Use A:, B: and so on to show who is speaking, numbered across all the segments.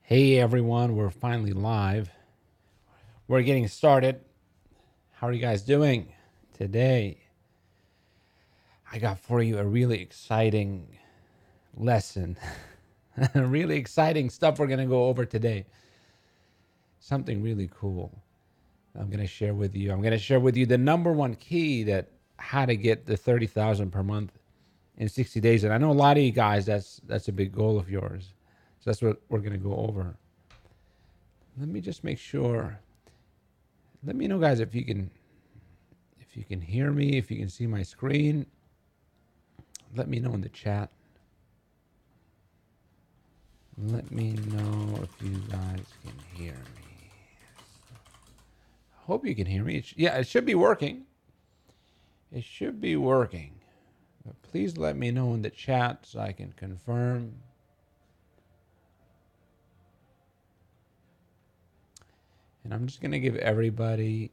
A: Hey everyone, we're finally live. We're getting started. How are you guys doing today? I got for you a really exciting lesson. Really exciting stuff we're going to go over today. Something really cool I'm going to share with you. I'm going to share with you the number one key that how to get the 30,000 per month in 60 days. And I know a lot of you guys that's a big goal of yours. So that's what we're going to go over. Let me just make sure. Let me know, guys, if you can hear me, if you can see my screen. Let me know in the chat. Let me know if you guys can hear me. Hope you can hear me. It should be working. It should be working. But please let me know in the chat so I can confirm. And I'm just going to give everybody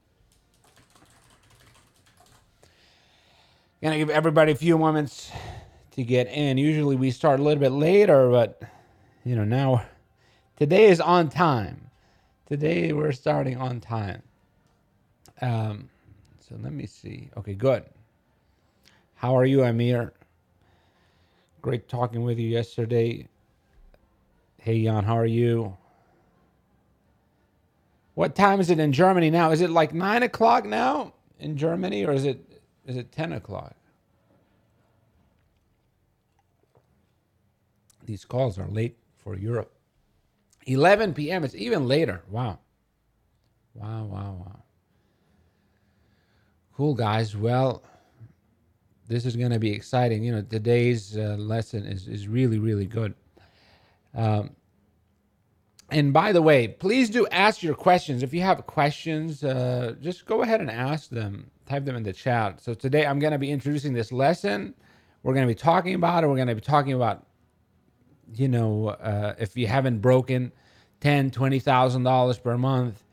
A: a few moments to get in. Usually we start a little bit later, but now today is on time. Today we're starting on time. So let me see. Okay, good. How are you, Amir? Great talking with you yesterday. Hey, Jan, how are you? What time is it in Germany now? Is it like 9 o'clock now in Germany, or is it 10 o'clock? These calls are late for Europe. 11 p.m. It's even later. Wow. Cool, guys. Well, this is going to be exciting. Today's lesson is really, really good. And by the way, please do ask your questions. If you have questions, just go ahead and ask them. Type them in the chat. So today I'm going to be introducing this lesson. We're going to be talking about it. We're going to be talking about, if you haven't broken $10,000, $20,000 per month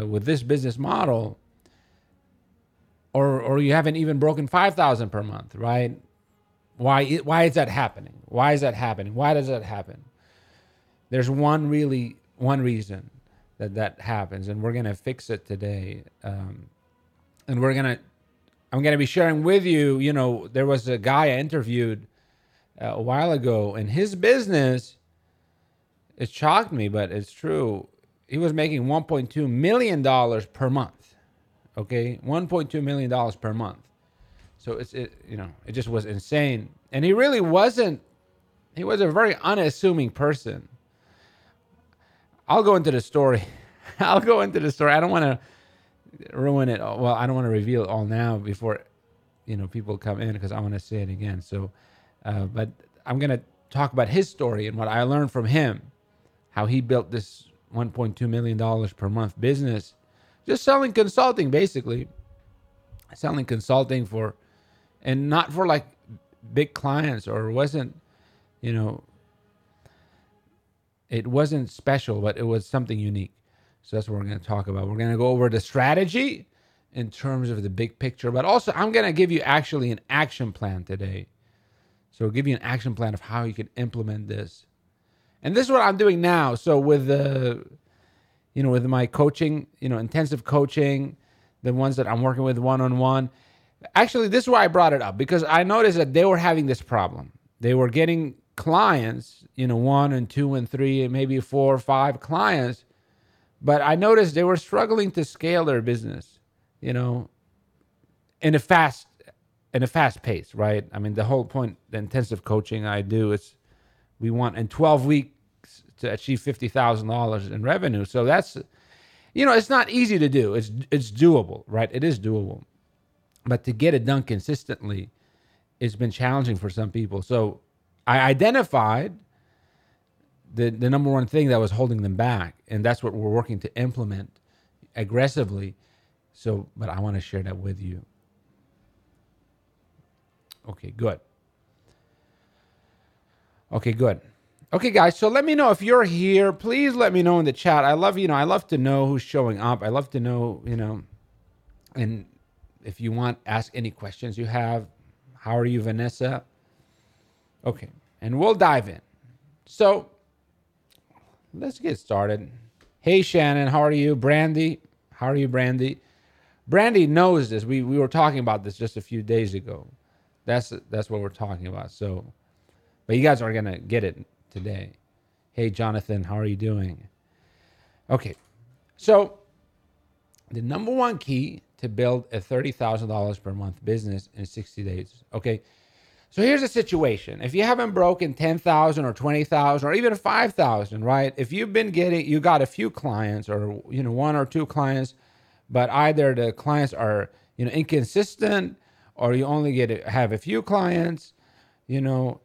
A: with this business model, or you haven't even broken $5,000 per month, right? Why is that happening? Why is that happening? Why does that happen? There's one reason that happens, and we're gonna fix it today. And I'm gonna be sharing with you. There was a guy I interviewed a while ago, and his business, it shocked me, but it's true. He was making $1.2 million per month. Okay, $1.2 million per month. So it just was insane. And he really wasn't. He was a very unassuming person. I'll go into the story. I don't want to ruin it. Well, I don't want to reveal it all now before people come in, because I want to say it again. So, but I'm gonna talk about his story and what I learned from him, how he built this $1.2 million per month business, just selling consulting, basically selling consulting for, and not for like big clients, or it wasn't special, but it was something unique. So that's what we're going to talk about. We're going to go over the strategy in terms of the big picture, but also I'm going to give you actually an action plan today. So I'll give you an action plan of how you can implement this. And this is what I'm doing now. So with with my coaching, intensive coaching, the ones that I'm working with one-on-one, actually, this is why I brought it up, because I noticed that they were having this problem. They were getting clients, 1 and 2 and 3 and maybe 4 or 5 clients, but I noticed they were struggling to scale their business, in a fast pace, right? I mean, the whole point, the intensive coaching I do is we want in 12 weeks to achieve $50,000 in revenue. So that's, it's not easy to do. It's doable, right? It is doable. But to get it done consistently, it's been challenging for some people. So I identified the number one thing that was holding them back, and that's what we're working to implement aggressively. So, but I want to share that with you. Okay, good. Okay, guys, so let me know if you're here. Please let me know in the chat. I love to know who's showing up. I love to know, and if you want, ask any questions you have. How are you, Vanessa? Okay, and we'll dive in. So let's get started. Hey, Shannon, how are you? Brandy, how are you, Brandy? Brandy knows this. We were talking about this just a few days ago. That's what we're talking about. So, but you guys are gonna get it today. Hey, Jonathan, how are you doing? Okay, so the number one key to build a $30,000 per month business in 60 days. Okay, so here's a situation. If you haven't broken 10,000 or 20,000 or even 5,000, right? If you've been you got a few clients or, one or two clients, but either the clients are, inconsistent, or you only have a few clients,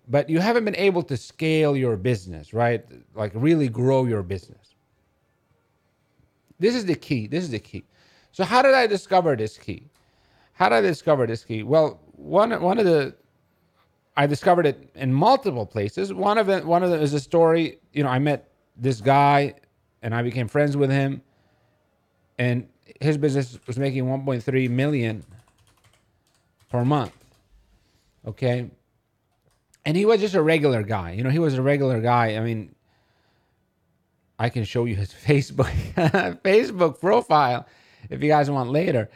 A: but you haven't been able to scale your business, right? Like really grow your business. This is the key. This is the key. So how did I discover this key? How did I discover this key? Well, I discovered it in multiple places. One of them is a story. I met this guy, and I became friends with him, and his business was making 1.3 million per month. Okay, and he was just a regular guy. He was a regular guy. I mean, I can show you his Facebook profile if you guys want later.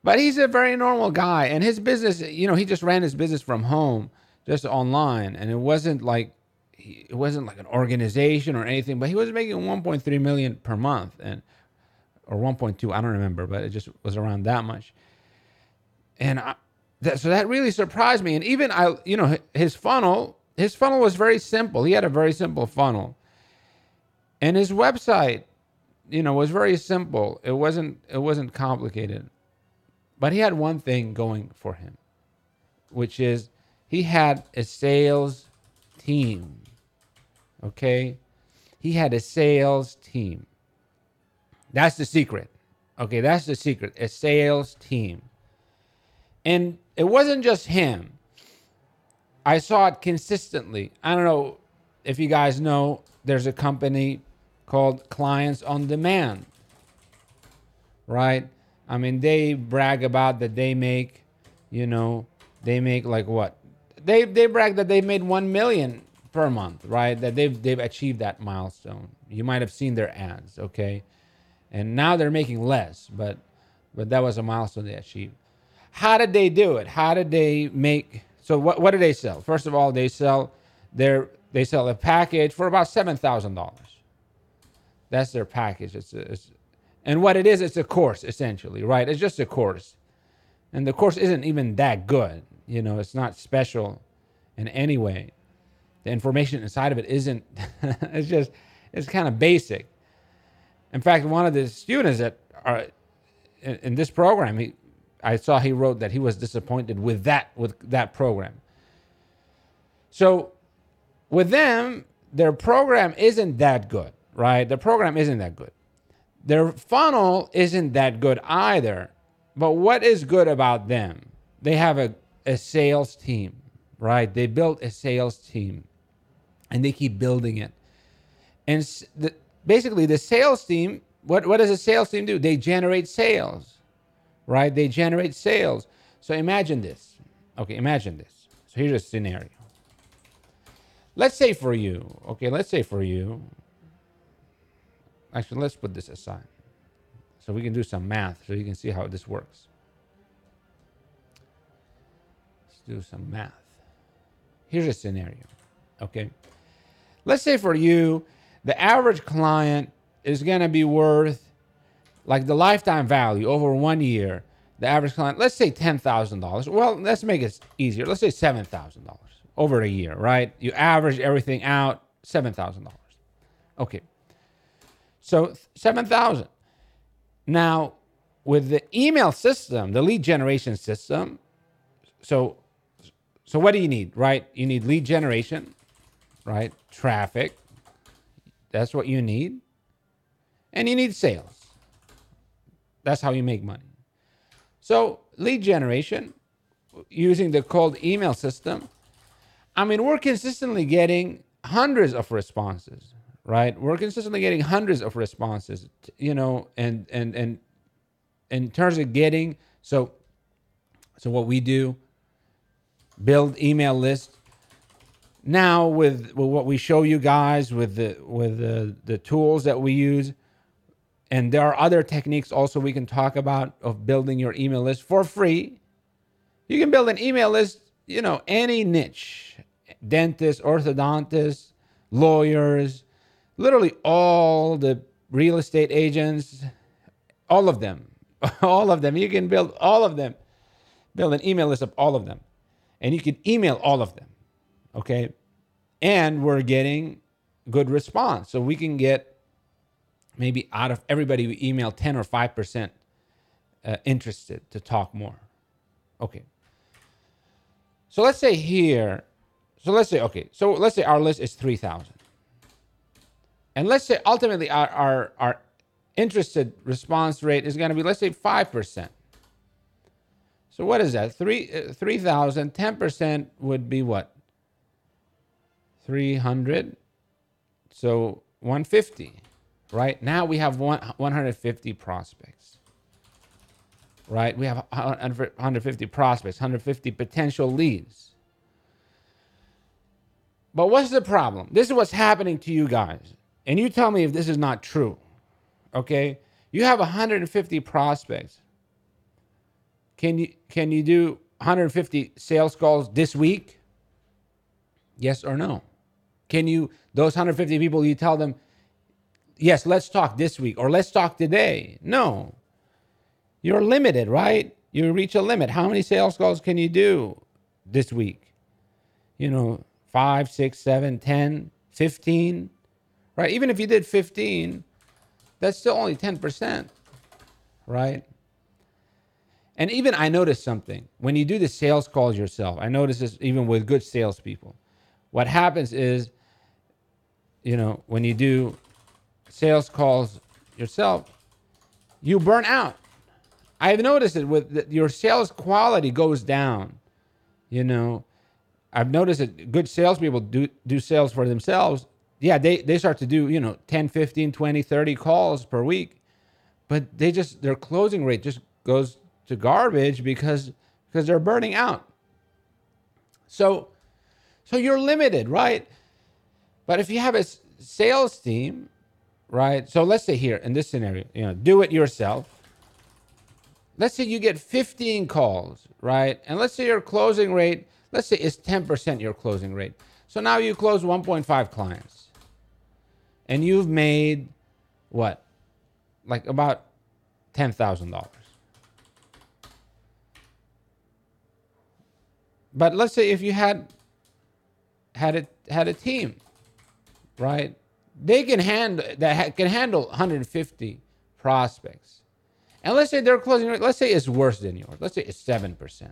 A: But he's a very normal guy, and his business, he just ran his business from home, just online, and it wasn't like an organization or anything. But he was making 1.3 million per month, or 1.2, I don't remember, but it just was around that much. And so that really surprised me. And even his funnel was very simple. He had a very simple funnel, and his website, was very simple. It wasn't complicated. But he had one thing going for him, which is he had a sales team. Okay? He had a sales team. That's the secret. Okay, that's the secret. A sales team. And it wasn't just him. I saw it consistently. I don't know if you guys know, there's a company called Clients on Demand. Right? I mean, they brag about that they make, they make like what? They brag that they made 1 million per month, right? That they've achieved that milestone. You might have seen their ads, okay? And now they're making less, but that was a milestone they achieved. How did they do it? How did they make? So what do they sell? First of all, they sell a package for about $7,000. That's their package. And what it is, it's a course, essentially, right? It's just a course. And the course isn't even that good. It's not special in any way. The information inside of it isn't, it's kind of basic. In fact, one of the students that are in this program, I saw he wrote that he was disappointed with that program. So with them, their program isn't that good, right? The program isn't that good. Their funnel isn't that good either. But what is good about them? They have a sales team, right? They built a sales team, and they keep building it. And basically, the sales team, what does a sales team do? They generate sales, right? They generate sales. So imagine this. Okay, imagine this. So here's a scenario. Let's say for you, actually, let's put this aside so we can do some math so you can see how this works. Let's do some math. Here's a scenario, okay? Let's say for you, the average client is going to be worth, like the lifetime value over 1 year, the average client, let's say $10,000. Well, let's make it easier. Let's say $7,000 over a year, right? You average everything out, $7,000. Okay. So 7,000. Now, with the email system, the lead generation system, so what do you need, right? You need lead generation, right? Traffic. That's what you need. And you need sales. That's how you make money. So lead generation, using the cold email system, I mean, we're consistently getting hundreds of responses. Right, we're consistently getting hundreds of responses, and in terms of getting, so what we do, build email lists, Now with what we show you guys with the tools that we use, and there are other techniques also we can talk about of building your email list for free. You can build an email list, any niche, dentists, orthodontists, lawyers, literally all the real estate agents, all of them, all of them. You can build all of them, build an email list of all of them, and you can email all of them. Okay. And we're getting good response. So we can get maybe out of everybody we email 10 or 5% interested to talk more. Okay. So let's say here, let's say our list is 3,000. And let's say ultimately our interested response rate is going to be, let's say 5%. So what is that? 3,000, 10% would be what? 300. So 150, right? Now we have 150 prospects, right? We have 150 prospects, 150 potential leads. But what's the problem? This is what's happening to you guys. And you tell me if this is not true, okay? You have 150 prospects. Can you do 150 sales calls this week? Yes or no? Can you, those 150 people, you tell them, yes, let's talk this week or let's talk today? No. You're limited, right? You reach a limit. How many sales calls can you do this week? 5, 6, 7, 10, 15, right? Even if you did 15, that's still only 10%, right? And even I noticed something. When you do the sales calls yourself, I notice this even with good salespeople. What happens is, when you do sales calls yourself, you burn out. I've noticed it with your sales quality goes down. I've noticed that good salespeople do sales for themselves. Yeah, they start to do, 10, 15, 20, 30 calls per week. But their closing rate just goes to garbage because they're burning out. So you're limited, right? But if you have a sales team, right? So let's say here in this scenario, do it yourself. Let's say you get 15 calls, right? And let's say your closing rate, let's say is 10% your closing rate. So now you close 1.5 clients. And you've made what? Like about $10,000. But let's say if you had a team, right? They can handle 150 prospects. And let's say their closing rate, let's say it's worse than yours. Let's say it's 7%.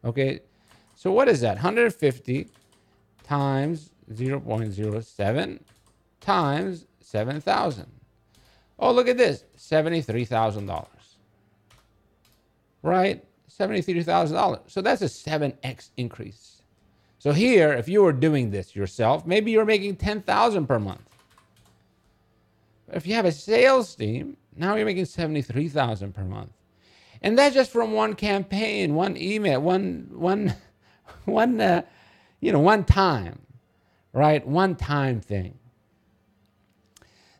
A: Okay? So what is that? 150 times 0.07 times 7,000. Oh, look at this. $73,000. Right? $73,000. So that's a 7x increase. So here, if you were doing this yourself, maybe you're making $10,000 per month. But if you have a sales team, now you're making $73,000 per month. And that's just from one campaign, one email, one time, right? One time thing.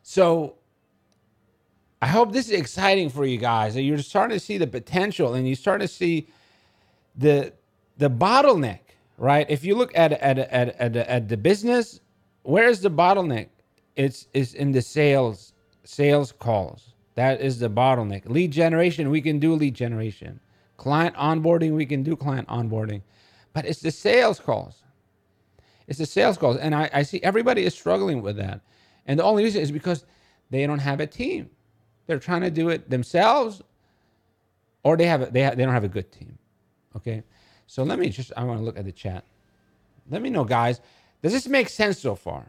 A: So I hope this is exciting for you guys. You're starting to see the potential and you start to see the bottleneck, right? If you look at the business, where is the bottleneck? It's in the sales calls. That is the bottleneck. Lead generation, we can do lead generation. Client onboarding, we can do client onboarding. But it's the sales calls. It's the sales calls. And I see everybody is struggling with that. And the only reason is because they don't have a team. They're trying to do it themselves, or they don't have a good team. Okay? So I want to look at the chat. Let me know, guys. Does this make sense so far?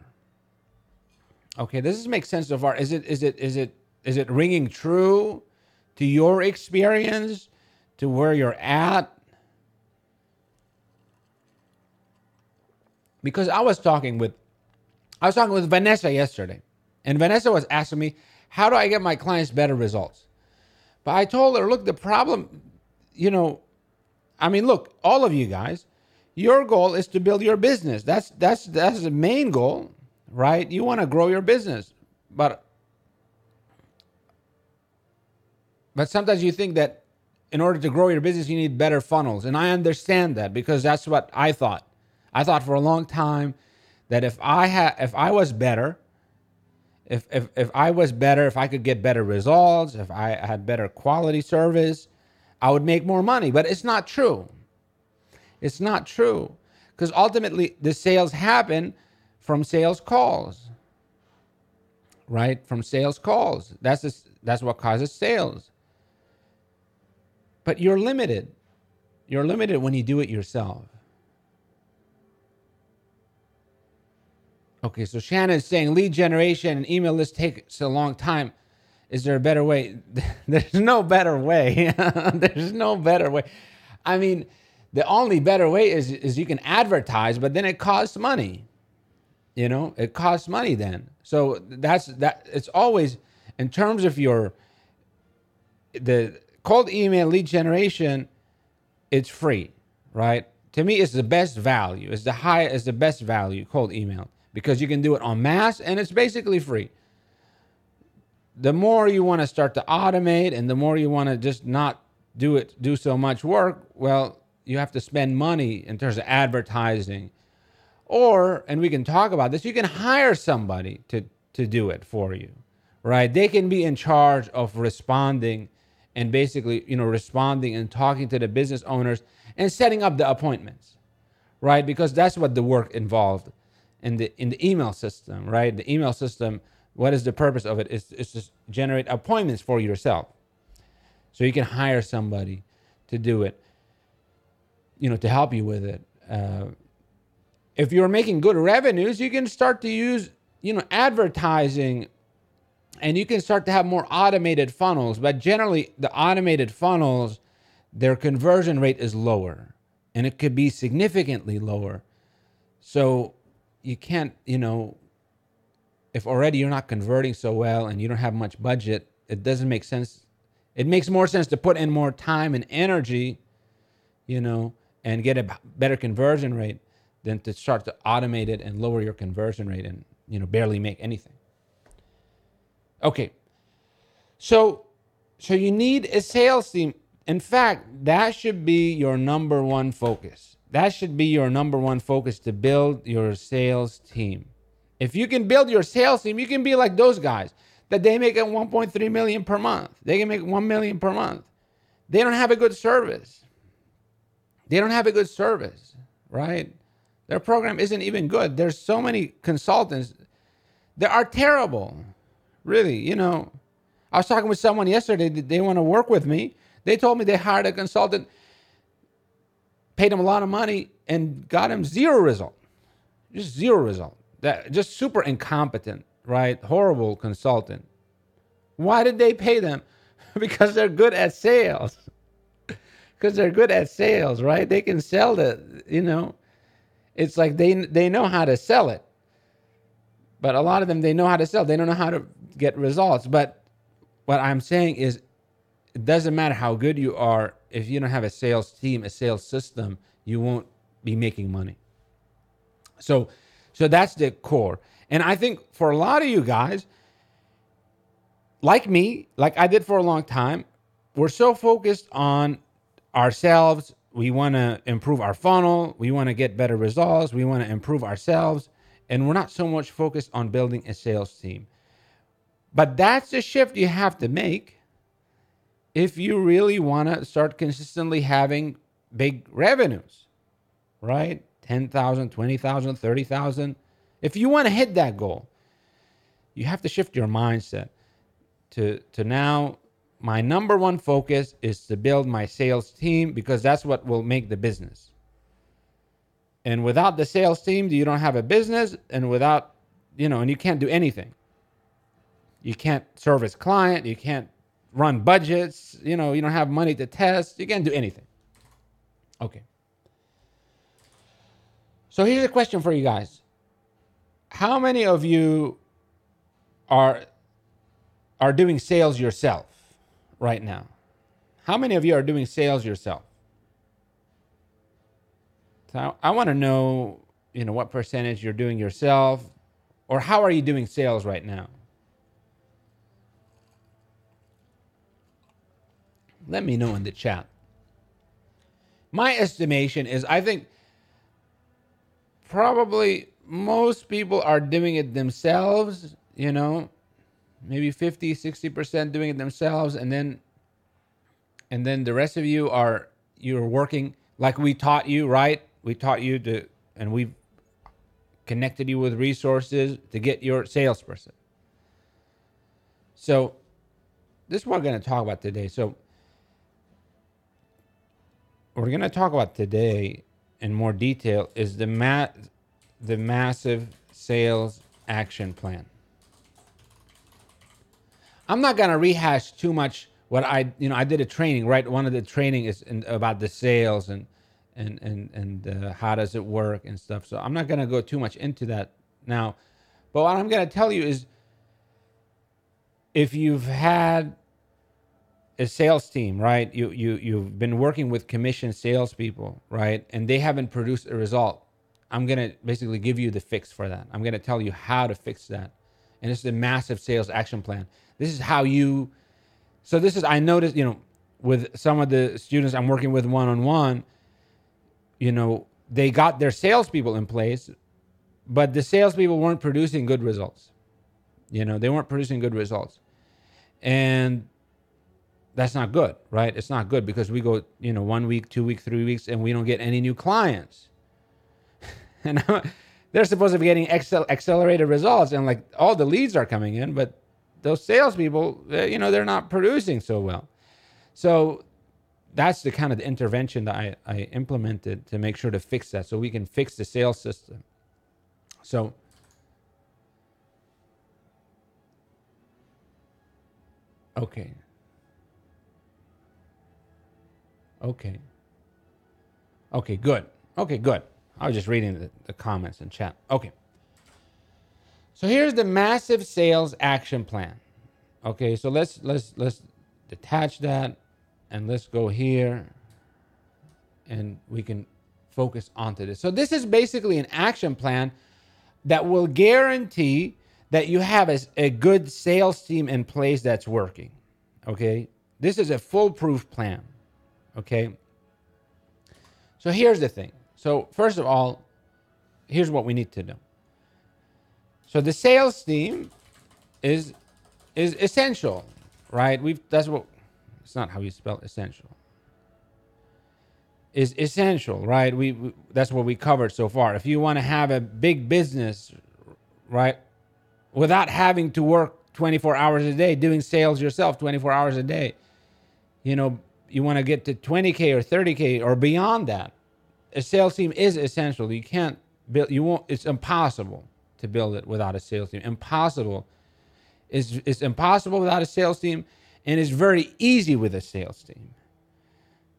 A: Okay, does this make sense so far? Is it ringing true to your experience, to where you're at? Because I was talking with Vanessa yesterday, and Vanessa was asking me, how do I get my clients better results? But I told her, look, the problem, look, all of you guys, Your goal is to build your business. That's the main goal, right? You want to grow your business. But sometimes you think that in order to grow your business you need better funnels. And I understand that because that's what I thought. I thought for a long time that if I was better, if I was better, if I could get better results, if I had better quality service, I would make more money. But it's not true. It's not true. Because ultimately the sales happen from sales calls. Right? From sales calls. That's what causes sales. But you're limited. You're limited when you do it yourself. Okay, so Shannon is saying lead generation and email list takes a long time. Is there a better way? There's no better way. There's no better way. I mean, the only better way is you can advertise, but then it costs money. You know, it costs money then. So that's that. It's always in terms of the cold email lead generation. It's free, right? To me, it's the best value. It's the best value cold email because you can do it en masse and it's basically free. The more you want to start to automate and the more you want to just not do so much work, well, you have to spend money in terms of advertising. Or, and we can talk about this, you can hire somebody to do it for you, right? They can be in charge of responding and basically, responding and talking to the business owners and setting up the appointments, right? Because that's what the work involved in the email system, right? The email system, what is the purpose of it? It's to generate appointments for yourself. So you can hire somebody to do it, to help you with it. If you're making good revenues, you can start to use, advertising, and you can start to have more automated funnels. But generally, the automated funnels, their conversion rate is lower, and it could be significantly lower. So you can't, if already you're not converting so well and you don't have much budget, it doesn't make sense. It makes more sense to put in more time and energy, and get a better conversion rate than to start to automate it and lower your conversion rate and, barely make anything. Okay. So you need a sales team. In fact, that should be your number one focus. That should be your number one focus, to build your sales team. If you can build your sales team, you can be like those guys that they make at 1.3 million per month. They can make 1 million per month. They don't have a good service. Right? Their program isn't even good. There's so many consultants that are terrible. Really, I was talking with someone yesterday that they want to work with me. They told me they hired a consultant, paid him a lot of money, and got him zero result. Just zero result. Just super incompetent, right? Horrible consultant. Why did they pay them? Because they're good at sales. Right? They can sell it's like they know how to sell it. But a lot of them, they know how to sell. They don't know how to get results. But what I'm saying is, it doesn't matter how good you are. If you don't have a sales team, a sales system, you won't be making money. So that's the core. And I think for a lot of you guys, like me, like I did for a long time, we're so focused on ourselves. We want to improve our funnel. We want to get better results. We want to improve ourselves. And we're not so much focused on building a sales team. But that's the shift you have to make if you really want to start consistently having big revenues, right? 10,000, 20,000, 30,000. If you want to hit that goal, you have to shift your mindset to now, my number one focus is to build my sales team, because that's what will make the business. And without the sales team, you don't have a business, and without, and you can't do anything. You can't service client. You can't run budgets. You don't have money to test. You can't do anything. Okay. So here's a question for you guys. How many of you are doing sales yourself right now? How many of you are doing sales yourself? So I want to know, what percentage you're doing yourself, or how are you doing sales right now? Let me know in the chat. My estimation is I think probably most people are doing it themselves, maybe 50-60% doing it themselves, and then the rest of you're working like we taught you, right? We taught you to, and we've connected you with resources to get your salesperson. So this is what we're going to talk about today. So we're going to talk about today in more detail is the massive sales action plan. I'm not going to rehash too much what I did a training, right? One of the training is about the sales and how does it work and stuff. So I'm not going to go too much into that now. But what I'm going to tell you is, if you've had a sales team, right? You've been working with commission salespeople, right? And they haven't produced a result. I'm going to basically give you the fix for that. I'm going to tell you how to fix that. And it's the massive sales action plan. This is how I noticed, with some of the students I'm working with one-on-one, they got their salespeople in place, but the salespeople weren't producing good results. They weren't producing good results. And that's not good, right? It's not good because we go, 1 week, 2 weeks, 3 weeks, and we don't get any new clients. And they're supposed to be getting accelerated results, and like all the leads are coming in, but those salespeople, they're not producing so well. So that's the kind of intervention that I implemented to make sure to fix that, so we can fix the sales system. So okay. Okay, good. I was just reading the comments in chat. Okay. So here's the massive sales action plan. Okay, so let's detach that, and let's go here, and we can focus onto this. So this is basically an action plan that will guarantee that you have a good sales team in place that's working. Okay, this is a foolproof plan. Okay, so here's the thing. So first of all, here's what we need to do. So the sales team is essential, right? It's not how you spell essential. Is essential, right? That's what we covered so far. If you want to have a big business, right, without having to work 24 hours a day, doing sales yourself 24 hours a day, you want to get to 20K or 30K or beyond that, a sales team is essential. You can't build, it's impossible to build it without a sales team. Impossible. It's impossible without a sales team, and it's very easy with a sales team.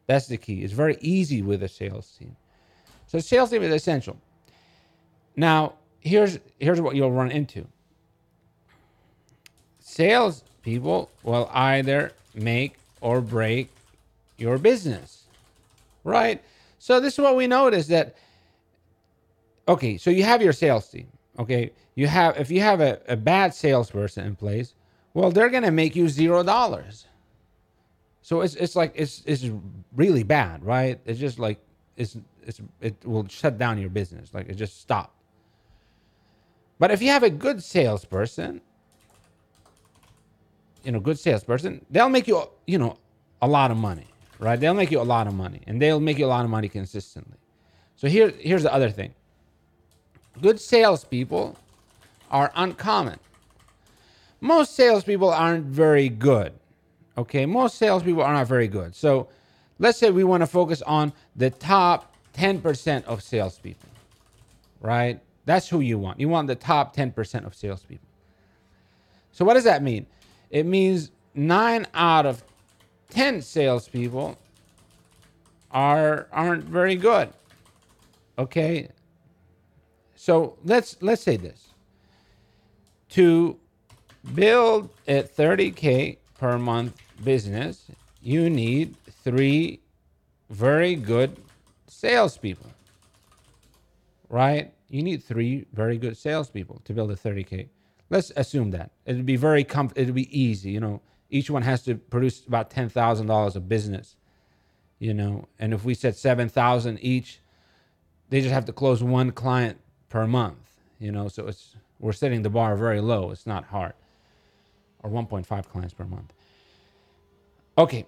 A: That's the key. It's very easy with a sales team. So sales team is essential. Now, here's what you'll run into. Sales people will either make or break your business, right? So this is what we notice that, okay, so you have your sales team, okay? If you have a bad salesperson in place, well, they're going to make you $0. So it's really bad, right? It's just like, it will shut down your business. Like, it just stopped. But if you have a good salesperson, they'll make you, a lot of money, right? They'll make you a lot of money, and they'll make you a lot of money consistently. So here's the other thing. Good salespeople are uncommon. Most salespeople aren't very good. Okay, most salespeople are not very good. So let's say we want to focus on the top 10% of salespeople, right? That's who you want. You want the top 10% of salespeople. So what does that mean? It means 9 out of 10 salespeople aren't very good. Okay. So let's say this. To build a 30K per month business, you need 3 very good salespeople. right? You need 3 very good salespeople to build a 30K. Let's assume that. It'd be very it'd be easy, Each one has to produce about $10,000 of business, And if we said 7,000 each, they just have to close 1 client per month, So we're setting the bar very low. It's not hard. Or 1.5 clients per month. Okay.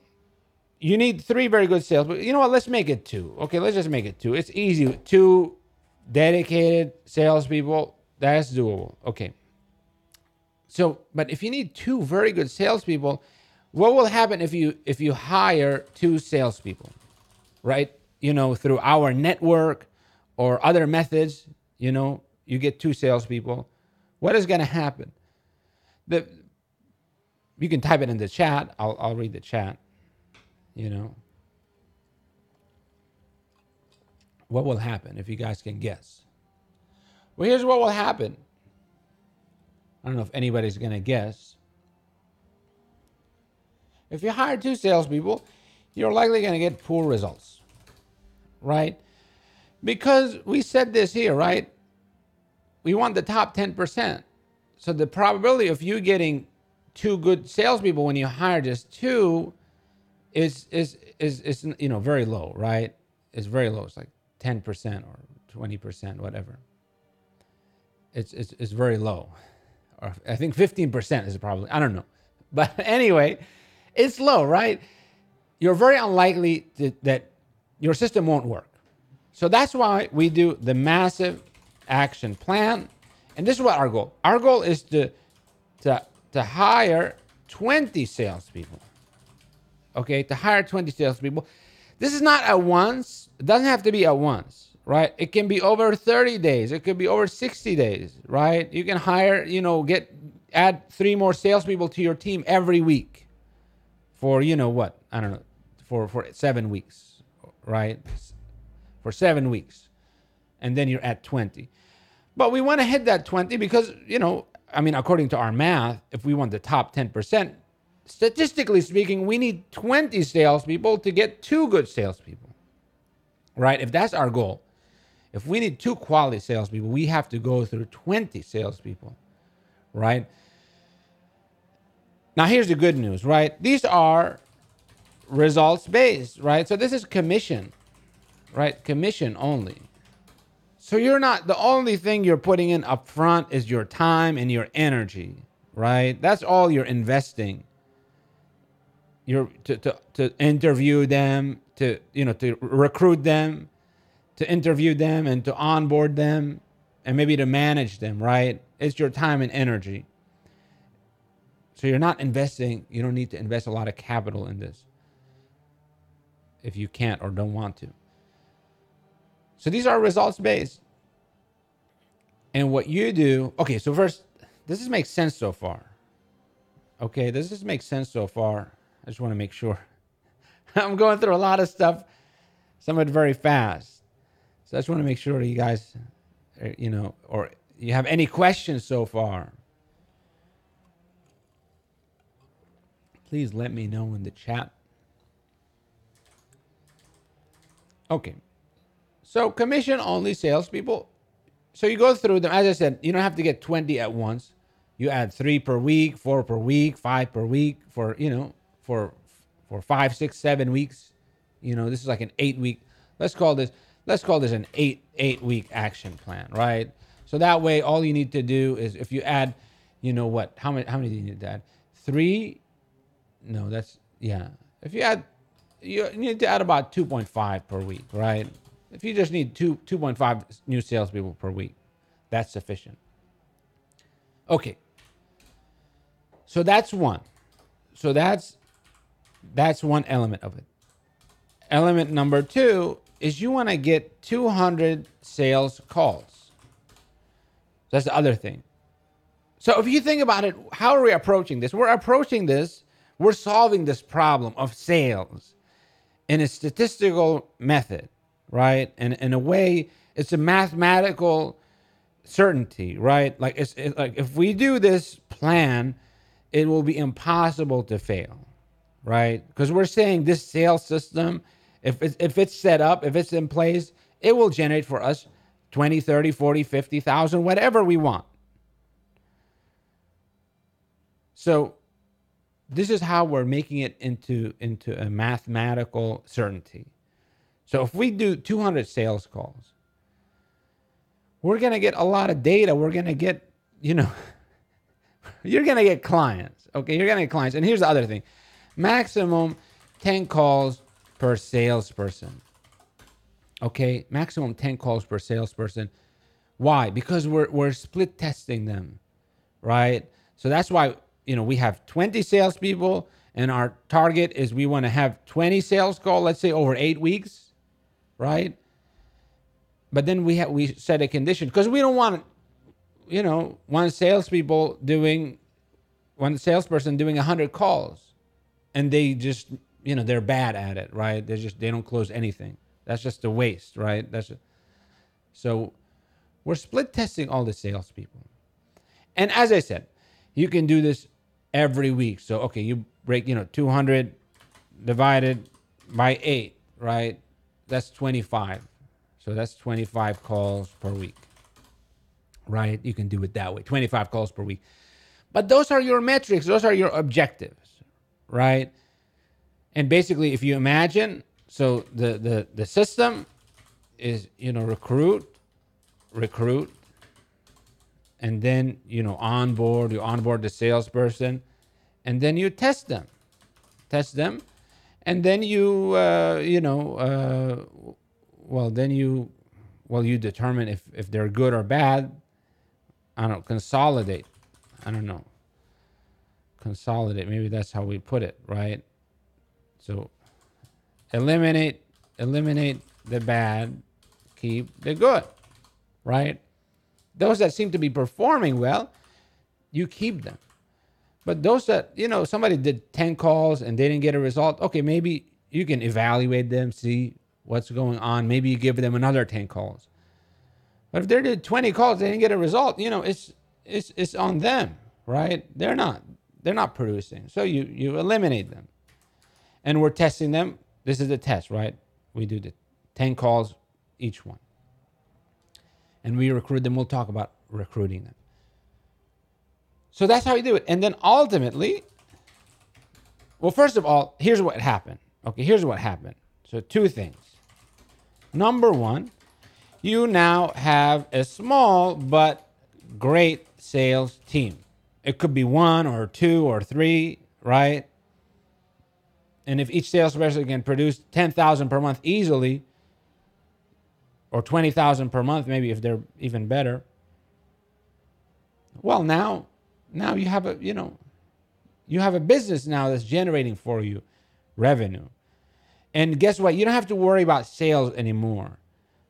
A: You need 3 very good sales, but you know what? Let's make it 2. Okay, let's just make it 2. It's easy. 2 dedicated salespeople, that's doable. Okay. So, but if you need 2 very good salespeople, what will happen if you hire 2 salespeople, right? Through our network or other methods, you get 2 salespeople. What is going to happen? You can type it in the chat. I'll read the chat. What will happen if you guys can guess? Well, here's what will happen. I don't know if anybody's going to guess. If you hire 2 salespeople, you're likely going to get poor results, right? Because we said this here, right? We want the top 10%. So the probability of you getting 2 good salespeople when you hire just 2 is very low, right? It's very low. It's like 10% or 20%, whatever. It's very low. Or I think 15% is probably, I don't know. But anyway, it's low, right? You're very unlikely that your system won't work. So that's why we do the massive action plan. And this is what our goal. Our goal is to hire 20 salespeople. Okay, to hire 20 salespeople. This is not at once. It doesn't have to be at once, right? It can be over 30 days. It could be over 60 days, right? You can hire, add 3 more salespeople to your team every week for, I don't know, for 7 weeks, right? For 7 weeks. And then you're at 20. But we want to hit that 20 because, according to our math, if we want the top 10%, statistically speaking, we need 20 salespeople to get 2 good salespeople, right? If that's our goal, if we need 2 quality salespeople, we have to go through 20 salespeople, right? Now, here's the good news, right? These are results based, right? So this is commission, right? Commission only. So you're not, the only thing you're putting in up front is your time and your energy, right? That's all you're investing. You're to interview them, to recruit them, to interview them and to onboard them, and maybe to manage them, right? It's your time and energy. So you're not investing, you don't need to invest a lot of capital in this if you can't or don't want to. So these are results based. And what you do, okay, so first, does this make sense so far? Okay, does this make sense so far? I just want to make sure. I'm going through a lot of stuff, some of it very fast. So I just want to make sure you guys, or you have any questions so far. Please let me know in the chat. Okay. So commission only salespeople. So you go through them. As I said, you don't have to get 20 at once. You add 3 per week, 4 per week, 5 per week for 5, 6, 7 weeks. This is like an 8-week. Let's call this an 8-week action plan, right? So that way, all you need to do is if you add, how many do you need to add? 3? No, if you add, you need to add about 2.5 per week, right? If you just need 2.5 new salespeople per week, that's sufficient. Okay. So that's one. So that's one element of it. Element number 2 is you want to get 200 sales calls. That's the other thing. So if you think about it, how are we approaching this? We're solving this problem of sales in a statistical method, right? And in a way, it's a mathematical certainty, right? Like it's like if we do this plan, it will be impossible to fail, right? Because we're saying this sales system, if it's set up, if it's in place, it will generate for us 20, 30, 40, 50,000, whatever we want. So this is how we're making it into a mathematical certainty. So if we do 200 sales calls, we're going to get a lot of data. We're going to get, you're going to get clients. Okay, you're going to get clients. And here's the other thing. Maximum 10 calls per salesperson. Okay, maximum 10 calls per salesperson. Why? Because we're split testing them, right? So that's why, we have 20 salespeople, and our target is we want to have 20 sales calls, let's say over 8 weeks, right? But then we set a condition because we don't want, one salesperson doing 100 calls, and they just, they're bad at it, right? They don't close anything. That's just a waste, right? So we're split testing all the salespeople. And as I said, you can do this every week. So, okay, you break, 200 divided by 8, right? That's 25. So that's 25 calls per week, right? You can do it that way, 25 calls per week. But those are your metrics. Those are your objectives, right? And basically, if you imagine, so the system is, recruit, and then, you onboard the salesperson, and then you test them, and then you, you determine if they're good or bad. Consolidate. Consolidate. Maybe that's how we put it, right? So eliminate the bad, keep the good, right? Those that seem to be performing well, you keep them. But those that, somebody did 10 calls and they didn't get a result, okay, maybe you can evaluate them, see what's going on. Maybe you give them another 10 calls. But if they did 20 calls, they didn't get a result, it's on them, right? They're not producing. So you eliminate them. And we're testing them. This is the test, right? We do the 10 calls each one. And we recruit them. We'll talk about recruiting them. So that's how you do it. And then ultimately, well, first of all, here's what happened. Okay, here's what happened. So 2 things. Number 1, you now have a small but great sales team. It could be 1 or 2 or 3, right? And if each salesperson can produce 10,000 per month easily, or 20,000 per month, maybe if they're even better, well, now you have a business now that's generating for you revenue. And guess what? You don't have to worry about sales anymore.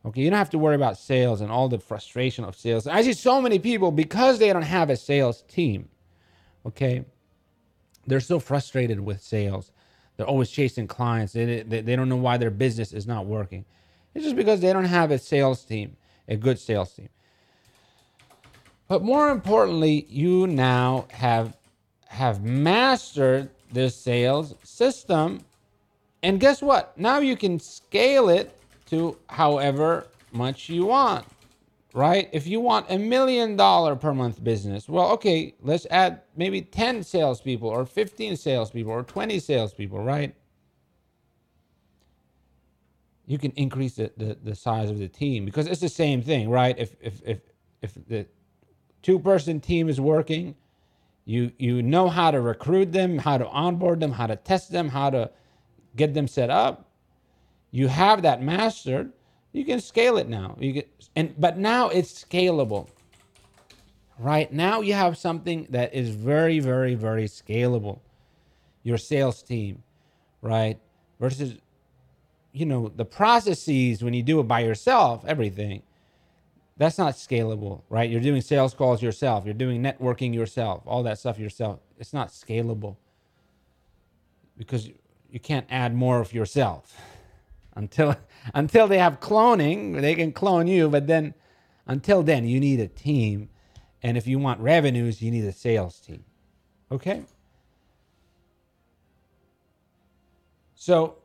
A: Okay, you don't have to worry about sales and all the frustration of sales. I see so many people, because they don't have a sales team, okay, they're so frustrated with sales. They're always chasing clients. They don't know why their business is not working. It's just because they don't have a sales team, a good sales team. But more importantly, you now have mastered this sales system. And guess what? Now you can scale it to however much you want, right? If you want $1 million per month business, well, okay, let's add maybe 10 salespeople or 15 salespeople or 20 salespeople, right? You can increase the size of the team, because it's the same thing, right? If the 2-person team is working, you know how to recruit them, how to onboard them, how to test them, how to get them set up. You have that mastered. You can scale it now. But now it's scalable, right? Now you have something that is very, very, very scalable. Your sales team, right? Versus, the processes when you do it by yourself, everything, that's not scalable, right? You're doing sales calls yourself. You're doing networking yourself, all that stuff yourself. It's not scalable because you can't add more of yourself until they have cloning. They can clone you, but then until then, you need a team. And if you want revenues, you need a sales team. Okay? So,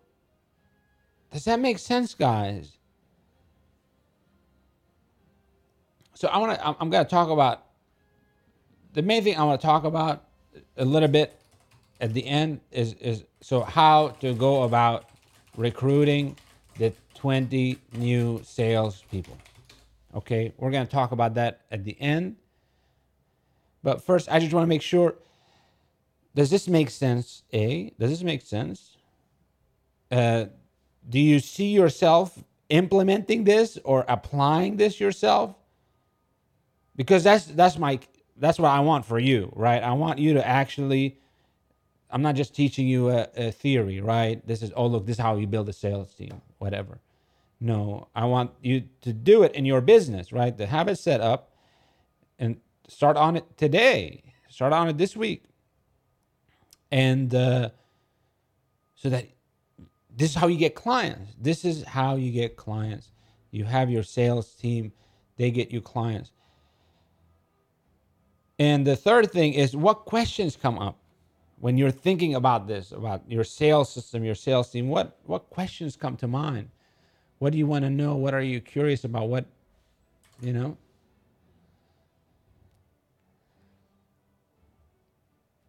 A: does that make sense, guys? So I'm going to talk about the main thing I want to talk about a little bit at the end is so how to go about recruiting the 20 new salespeople. Okay, we're going to talk about that at the end. But first, I just want to make sure, does this make sense? Does this make sense? Do you see yourself implementing this or applying this yourself? Because that's what I want for you, right? I want you to actually, I'm not just teaching you a theory, right? This is, oh, look, this is how you build a sales team, whatever. No, I want you to do it in your business, right? To have it set up and start on it today. Start on it this week. And so that this is how you get clients. This is how you get clients. You have your sales team, they get you clients. And the third thing is, what questions come up when you're thinking about this, about your sales system, your sales team? What questions come to mind? What do you want to know? What are you curious about? What, you know?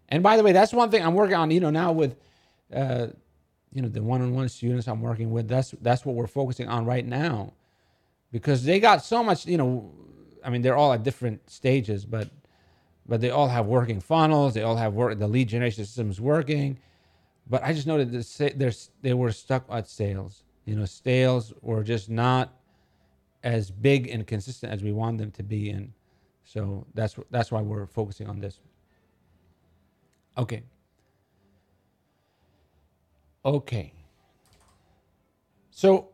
A: And by the way, that's one thing I'm working on, now with, the one-on-one students I'm working with. That's what we're focusing on right now, because they got so much, they're all at different stages, but they all have working funnels. They all have the lead generation systems working. But I just know that they were stuck at sales. Sales were just not as big and consistent as we want them to be. And so that's why we're focusing on this. Okay. So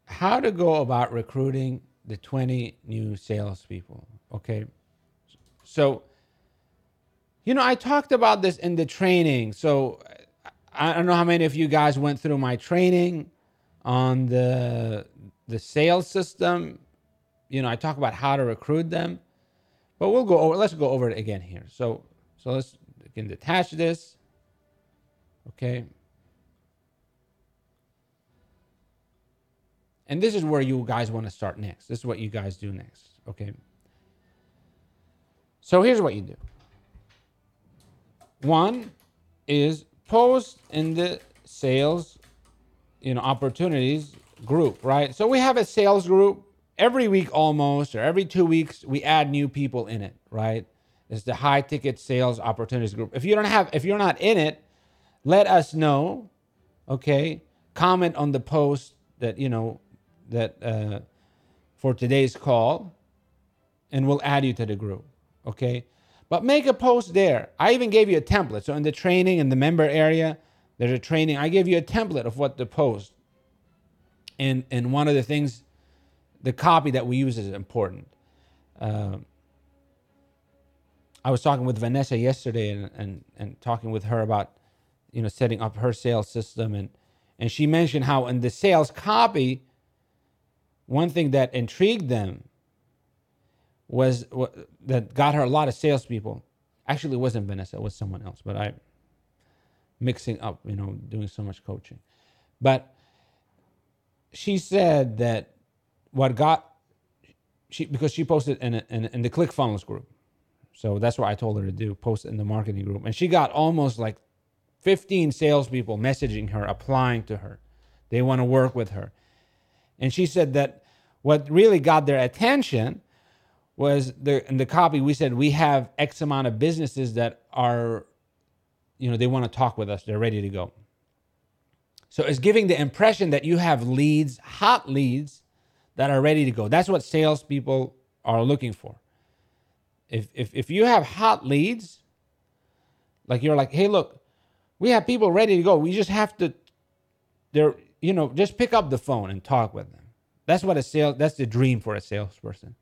A: how to go about recruiting the 20 new salespeople. Okay. So, I talked about this in the training. So I don't know how many of you guys went through my training on the sales system. I talk about how to recruit them, but let's go over it again here. So let's again detach this. Okay. And this is where you guys want to start next. This is what you guys do next. Okay. So here's what you do. One is post in the sales, opportunities group, right? So we have a sales group every week almost, or every 2 weeks, we add new people in it, right? It's the high ticket sales opportunities group. If you're not in it, let us know. Okay. Comment on the post that, for today's call, and we'll add you to the group. Okay. But make a post there. I even gave you a template. So in the training, in the member area, there's a training. I gave you a template of what to post. And one of the things, the copy that we use is important. I was talking with Vanessa yesterday and talking with her about, setting up her sales system. And she mentioned how in the sales copy, one thing that intrigued them was that got her a lot of salespeople. Actually, it wasn't Vanessa, it was someone else, but I'm mixing up, doing so much coaching. But she said that because she posted in the ClickFunnels group. So that's what I told her to do, post it in the marketing group. And she got almost like 15 salespeople messaging her, applying to her. They want to work with her. And she said that what really got their attention was in the copy, we said we have X amount of businesses that are, they want to talk with us. They're ready to go. So it's giving the impression that you have leads, hot leads that are ready to go. That's what salespeople are looking for. If you have hot leads, like you're like, hey, look, we have people ready to go. We just have to, just pick up the phone and talk with them. That's the dream for a salesperson.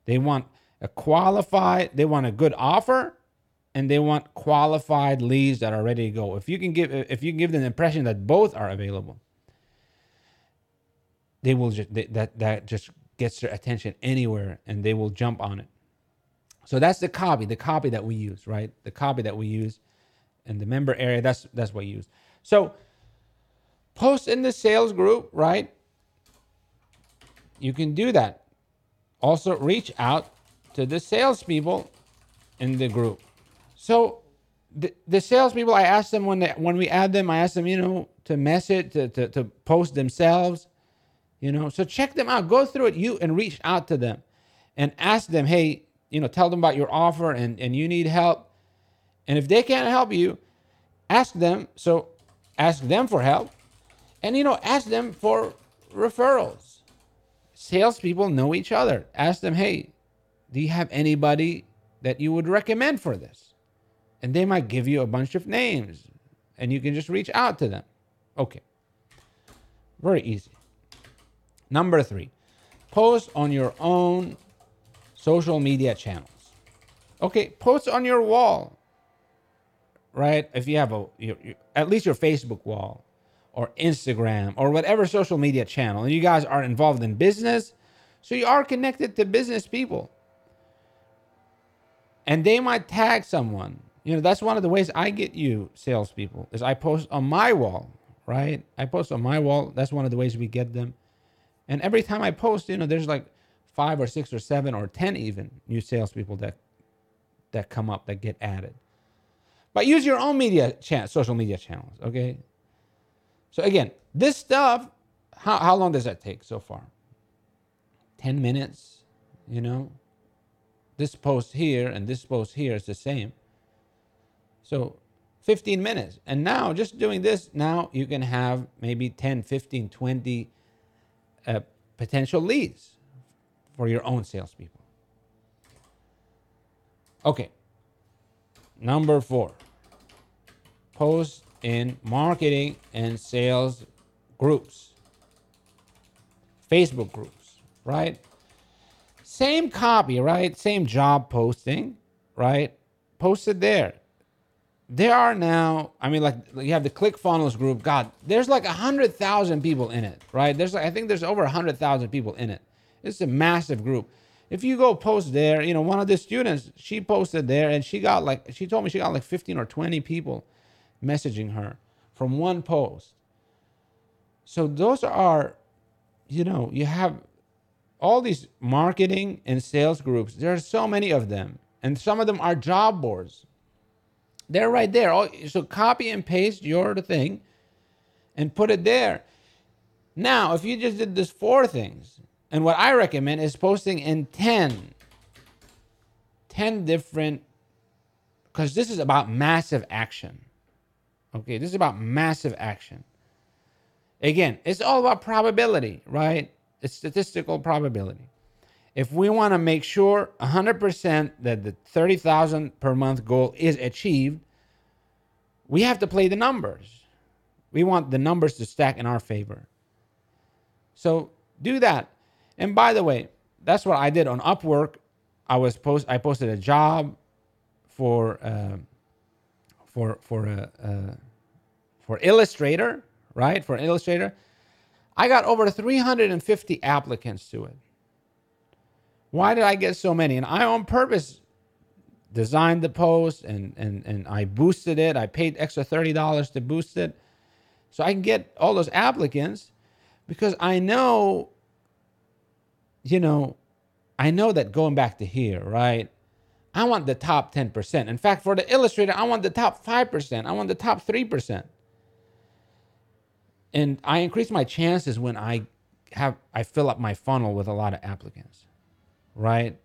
A: They want they want a good offer, and they want qualified leads that are ready to go. If you can give them the impression that both are available, they will that just gets their attention anywhere, and they will jump on it. So that's the copy that we use, right? The copy that we use in the member area, that's what we use. So post in the sales group, right? You can do that. Also, reach out to the salespeople in the group. So the salespeople, I asked them when we add them, I asked them, to message, to post themselves, So check them out. Go through it, and reach out to them and ask them, hey, tell them about your offer and you need help. And if they can't help you, ask them. So ask them for help and, ask them for referrals. Salespeople know each other. Ask them, hey, do you have anybody that you would recommend for this? And they might give you a bunch of names and you can just reach out to them. Okay. Very easy. Number 3, post on your own social media channels. Okay, post on your wall, right? If you have at least your Facebook wall or Instagram or whatever social media channel, and you guys are involved in business, so you are connected to business people. And they might tag someone. That's one of the ways I get you salespeople is I post on my wall, right? I post on my wall. That's one of the ways we get them. And every time I post, there's like 5 or 6 or 7 or 10 even new salespeople that come up, that get added. But use your own social media channels, okay? So again, this stuff, how long does that take so far? 10 minutes, This post here and this post here is the same. So 15 minutes. And now, just doing this, now you can have maybe 10, 15, 20 potential leads for your own salespeople. Okay. Number 4, post in marketing and sales groups, Facebook groups, right? Same copy, right? Same job posting, right? Posted there. There are now, like you have the ClickFunnels group. God, there's like 100,000 people in it, right? I think there's over 100,000 people in it. It's a massive group. If you go post there, one of the students, she posted there and she told me she got like 15 or 20 people messaging her from one post. So those are, you have all these marketing and sales groups. There are so many of them. And some of them are job boards. They're right there. So copy and paste your thing and put it there. Now, if you just did this 4 things, and what I recommend is posting in 10 different, because this is about massive action. Okay, this is about massive action. Again, it's all about probability, right? It's statistical probability. If we want to make sure 100% that the 30,000 per month goal is achieved, we have to play the numbers. We want the numbers to stack in our favor. So do that. And by the way, that's what I did on Upwork. I posted a job for Illustrator, right? For Illustrator. I got over 350 applicants to it. Why did I get so many? And I on purpose designed the post and I boosted it. I paid extra $30 to boost it so I can get all those applicants, because I know that going back to here, right? I want the top 10%. In fact, for the Illustrator, I want the top 5%. I want the top 3%. And I increase my chances when I fill up my funnel with a lot of applicants, right?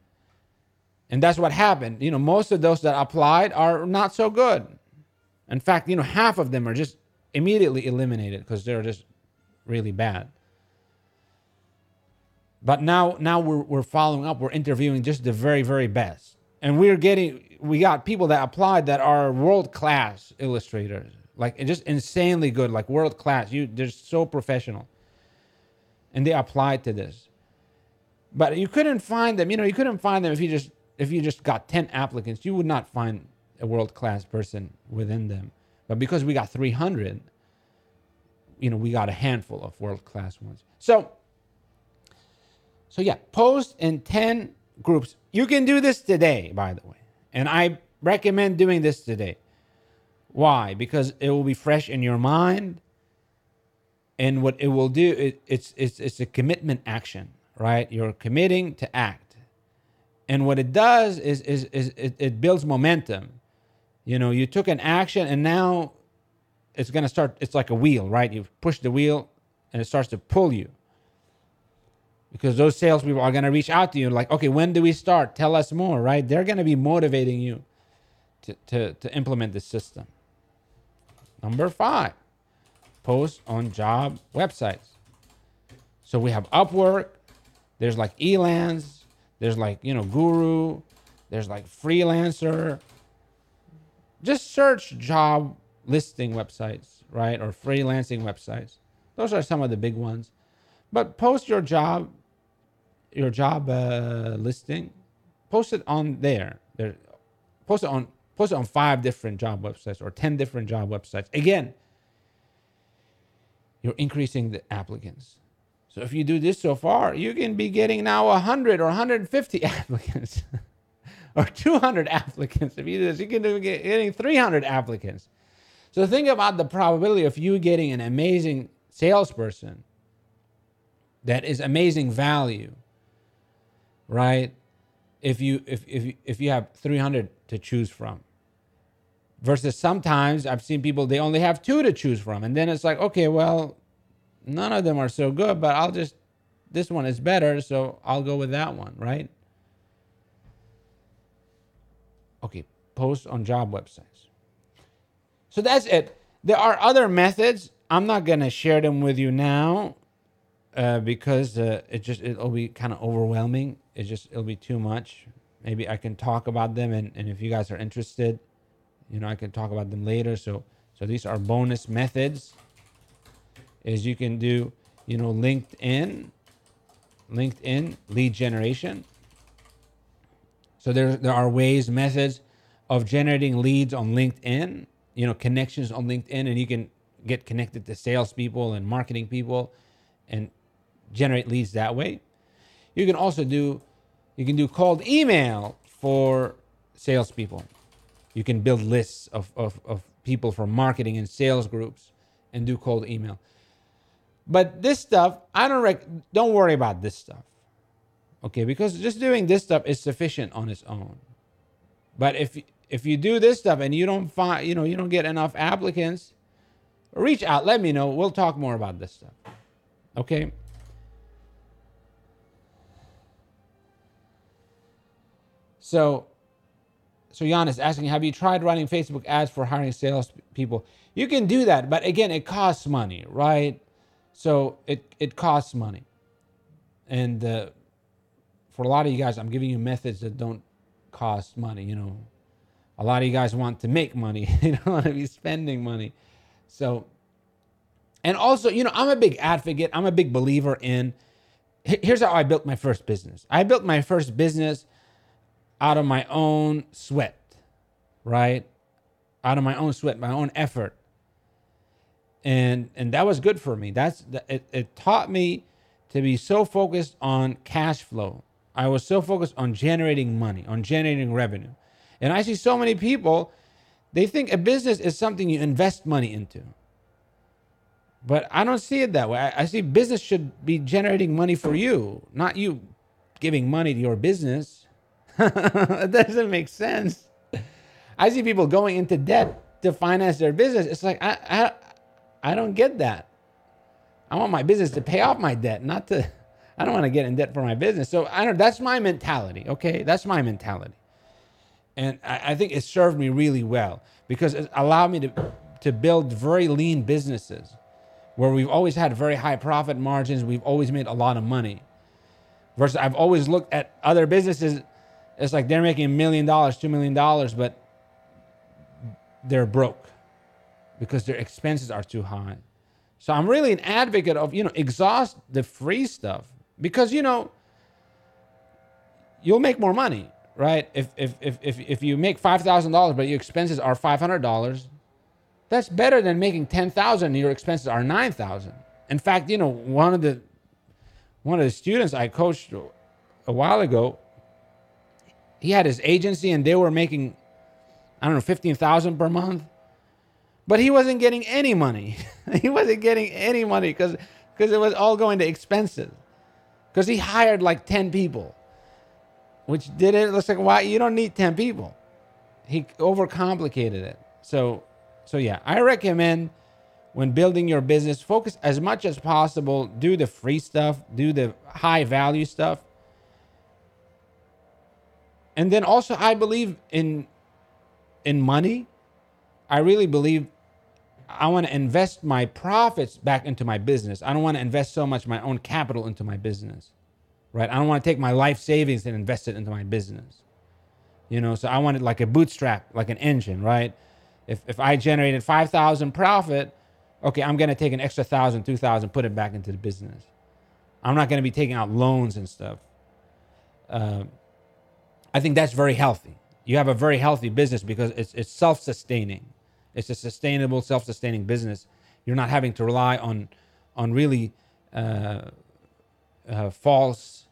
A: And that's what happened. Most of those that applied are not so good. In fact, half of them are just immediately eliminated because they're just really bad. But now we're following up. We're interviewing just the very, very best. And we got people that applied that are world-class illustrators, like just insanely good, like world-class. They're so professional. And they applied to this. But you couldn't find them. You couldn't find them if you just got 10 applicants. You would not find a world-class person within them. But because we got 300, we got a handful of world-class ones. So yeah, post in 10 groups. You can do this today, by the way. And I recommend doing this today. Why? Because it will be fresh in your mind. And what it will do, it's a commitment action, right? You're committing to act. And what it does is it builds momentum. You took an action, and now it's going to start. It's like a wheel, right? You push the wheel and it starts to pull you, because those salespeople are going to reach out to you like, okay, when do we start? Tell us more, right? They're going to be motivating you to implement this system. Number 5, post on job websites. So we have Upwork. There's like Elance. There's like, Guru. There's like Freelancer. Just search job listing websites, right? Or freelancing websites. Those are some of the big ones. But post your job listing. Post it on there. Post it on 5 different job websites or 10 different job websites. Again, you're increasing the applicants. So if you do this so far, you can be getting now 100 or 150 applicants or 200 applicants. If you do this, you can be getting 300 applicants. So think about the probability of you getting an amazing salesperson that is amazing value, right? If you have 300 to choose from, versus sometimes I've seen people, they only have 2 to choose from, and then it's like, okay, well, none of them are so good, but this one is better, so I'll go with that one, right? Okay, post on job websites. So that's it. There are other methods. I'm not gonna share them with you now because it'll be kind of overwhelming. It'll be too much. Maybe I can talk about them, and if you guys are interested, I can talk about them later. So these are bonus methods. Is you can do, LinkedIn lead generation. So there are methods of generating leads on LinkedIn, connections on LinkedIn, and you can get connected to salespeople and marketing people and generate leads that way. You can also do cold email for salespeople. You can build lists of people for marketing and sales groups and do cold email. But this stuff, don't worry about this stuff. Okay, because just doing this stuff is sufficient on its own. But if you do this stuff and you don't find, you don't get enough applicants, reach out, let me know. We'll talk more about this stuff. Okay? So Jan is asking, have you tried running Facebook ads for hiring sales people? You can do that, but again, it costs money, right? So it costs money. And for a lot of you guys, I'm giving you methods that don't cost money. A lot of you guys want to make money. You don't want to be spending money. So, and also, I'm a big advocate. I'm a big believer in, here's how I built my first business. I built my first business out of my own sweat, right? Out of my own sweat, my own effort. And that was good for me. It taught me to be so focused on cash flow. I was so focused on generating money, on generating revenue. And I see so many people, they think a business is something you invest money into. But I don't see it that way. I see business should be generating money for you, not you giving money to your business. It doesn't make sense. I see people going into debt to finance their business. It's like, I don't get that. I want my business to pay off my debt, I don't want to get in debt for my business. So that's my mentality, okay? That's my mentality. And I think it served me really well because it allowed me to build very lean businesses where we've always had very high profit margins. We've always made a lot of money. Versus I've always looked at other businesses, it's like they're making $1 million, $2 million, but they're broke because their expenses are too high. So I'm really an advocate of, exhaust the free stuff because, you'll make more money, right? If you make $5,000, but your expenses are $500, that's better than making $10,000 and your expenses are $9,000. In fact, one of the students I coached a while ago, he had his agency and they were making, $15,000 per month. But he wasn't getting any money. He wasn't getting any money because it was all going to expenses. Because he hired like 10 people. which did it. Looks like, why you don't need 10 people. He overcomplicated it. So yeah, I recommend when building your business, focus as much as possible. Do the free stuff, do the high value stuff. And then also I believe in money. I really believe I want to invest my profits back into my business. I don't want to invest so much my own capital into my business. Right? I don't want to take my life savings and invest it into my business. So I want it like a bootstrap, like an engine, right? If I generated 5,000 profit, okay, I'm going to take an extra 1,000, 2,000, put it back into the business. I'm not going to be taking out loans and stuff. I think that's very healthy. You have a very healthy business because it's self-sustaining. It's a sustainable, self-sustaining business. You're not having to rely on really false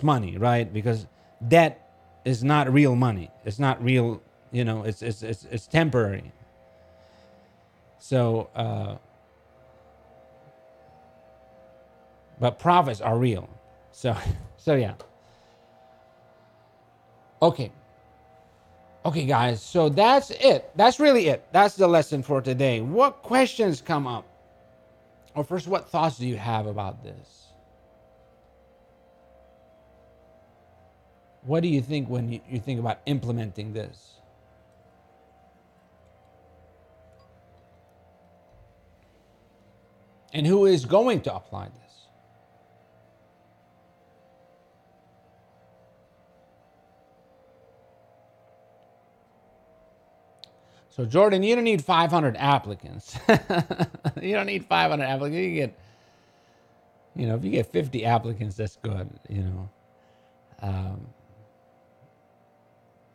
A: money, right? Because debt is not real money. It's not real. It's temporary. So, but profits are real. So yeah. Okay, guys. So that's it. That's really it. That's the lesson for today. What questions come up? Or first, what thoughts do you have about this? What do you think when you think about implementing this? And who is going to apply this? So Jordan, you don't need 500 applicants. You don't need 500 applicants. You get, if you get 50 applicants, that's good.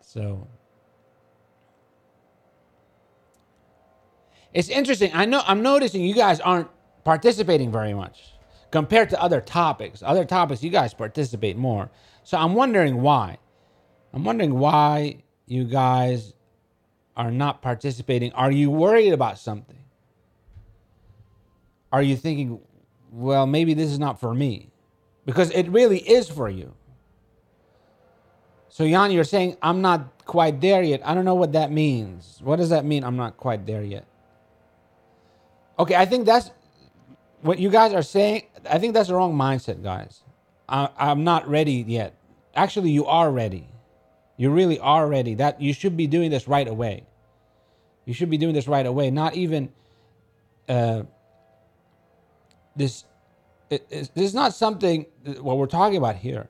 A: So it's interesting. I'm noticing you guys aren't participating very much compared to other topics. Other topics, you guys participate more. So I'm wondering why. I'm wondering why you guys are not participating. Are you worried about something? Are you thinking, well, maybe this is not for me? Because it really is for you. So Jan, you're saying, I'm not quite there yet. I don't know what that means. What does that mean, I'm not quite there yet? Okay, I think that's what you guys are saying. I think that's the wrong mindset, guys. I'm not ready yet. Actually, you are ready. You really are ready. That you should be doing this right away. You should be doing this right away. Not even this. This is not something. What we're talking about here.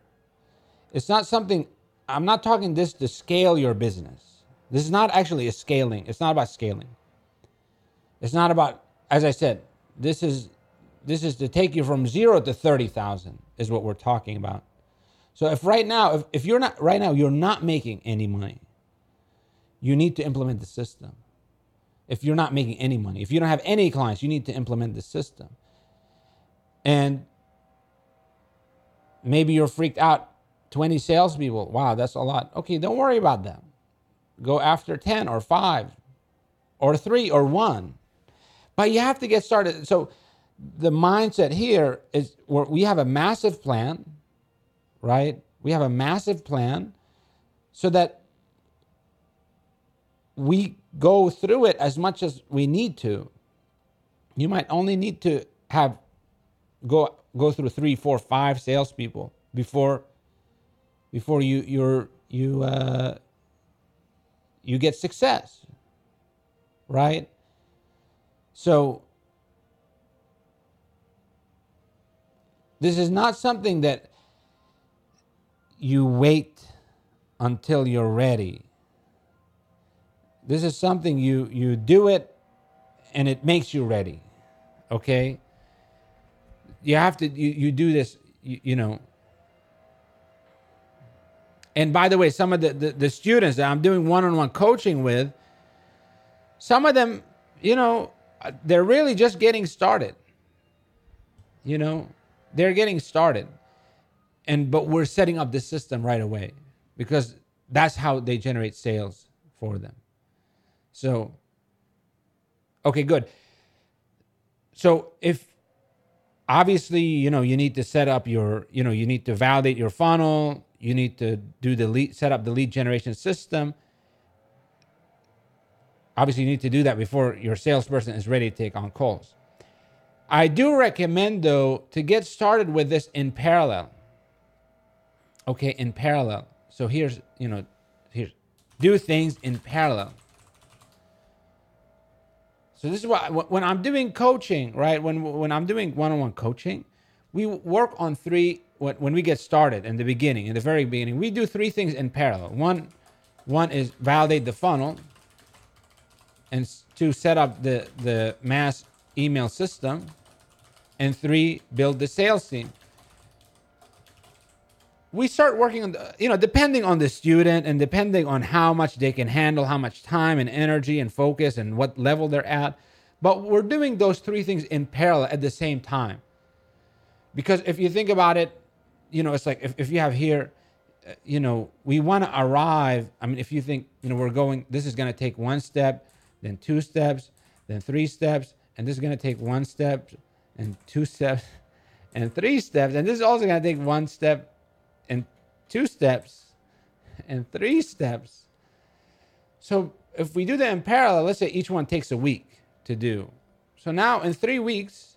A: It's not something. I'm not talking this to scale your business. This is not actually a scaling. It's not about scaling. It's not about, as I said, this is to take you from 0 to 30,000 is what we're talking about. So if right now, if you're not right now, you're not making any money, you need to implement the system. If you're not making any money, if you don't have any clients, you need to implement the system. And maybe you're freaked out. 20 salespeople. Wow, that's a lot. Okay, don't worry about them. Go after 10 or 5 or 3 or 1. But you have to get started. So the mindset here is we have a massive plan, right? We have a massive plan so that we go through it as much as we need to. You might only need to go through 3, 4, 5 salespeople before you get success, right? So this is not something that you wait until you're ready. This is something you do it and it makes you ready. Okay? You have to you do this, you know. And by the way, some of the students that I'm doing one-on-one coaching with, some of them, you know, they're really just getting started. You know, they're getting started. But we're setting up this system right away because that's how they generate sales for them. So, okay, good. So if obviously, you know, you need to set up you need to validate your funnel. You need to do the lead, set up the lead generation system. Obviously, you need to do that before your salesperson is ready to take on calls. I do recommend, though, to get started with this in parallel. Okay, in parallel. So here's do things in parallel. So this is why when I'm doing coaching, right? When I'm doing one-on-one coaching, we work on three. When we get started in the beginning, in the very beginning, we do three things in parallel. One is validate the funnel, and two, set up the mass email system, and three, build the sales team. We start working on, depending on the student and depending on how much they can handle, how much time and energy and focus and what level they're at. But we're doing those three things in parallel at the same time. Because if you think about it, it's like if you have here, we want to arrive. I mean, if you think, this is going to take one step, then two steps, then three steps, and this is going to take one step and two steps and three steps. And this is also going to take one step and two steps and three steps. So if we do that in parallel, let's say each one takes a week to do. So now in 3 weeks,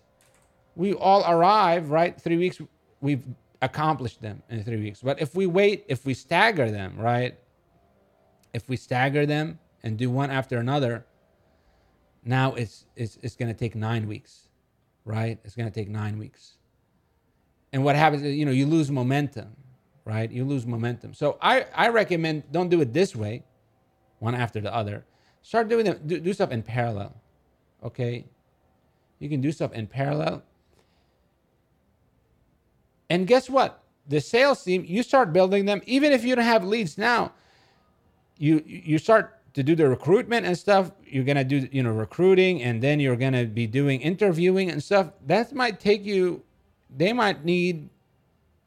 A: we all arrive, right? 3 weeks, we've accomplished them in 3 weeks. But if we stagger them, right? If we stagger them and do one after another, now it's going to take 9 weeks, right? It's going to take 9 weeks. And what happens is, you lose momentum. Right? You lose momentum. So I recommend don't do it this way, one after the other. Start doing them, do stuff in parallel. Okay? You can do stuff in parallel. And guess what? The sales team, you start building them, even if you don't have leads now, you start to do the recruitment and stuff. You're gonna do recruiting, and then you're gonna be doing interviewing and stuff. That might take you, they might need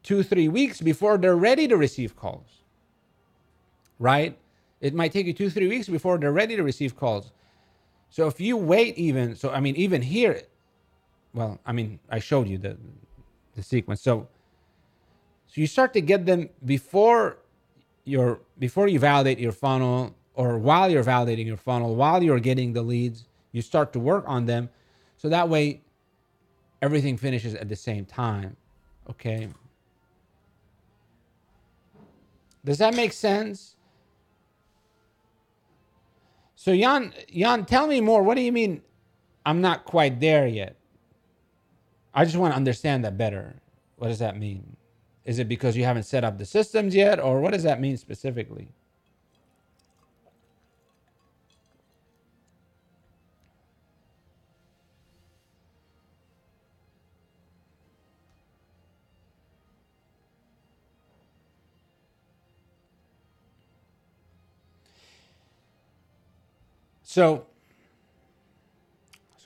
A: 2-3 weeks before they're ready to receive calls, right? It might take you 2-3 weeks before they're ready to receive calls. So if you wait even here, I showed you the sequence. So you start to get them before you validate your funnel, or while you're validating your funnel, while you're getting the leads, you start to work on them. So that way everything finishes at the same time. Okay. Does that make sense? So Jan, tell me more. What do you mean I'm not quite there yet? I just want to understand that better. What does that mean? Is it because you haven't set up the systems yet, or what does that mean specifically? So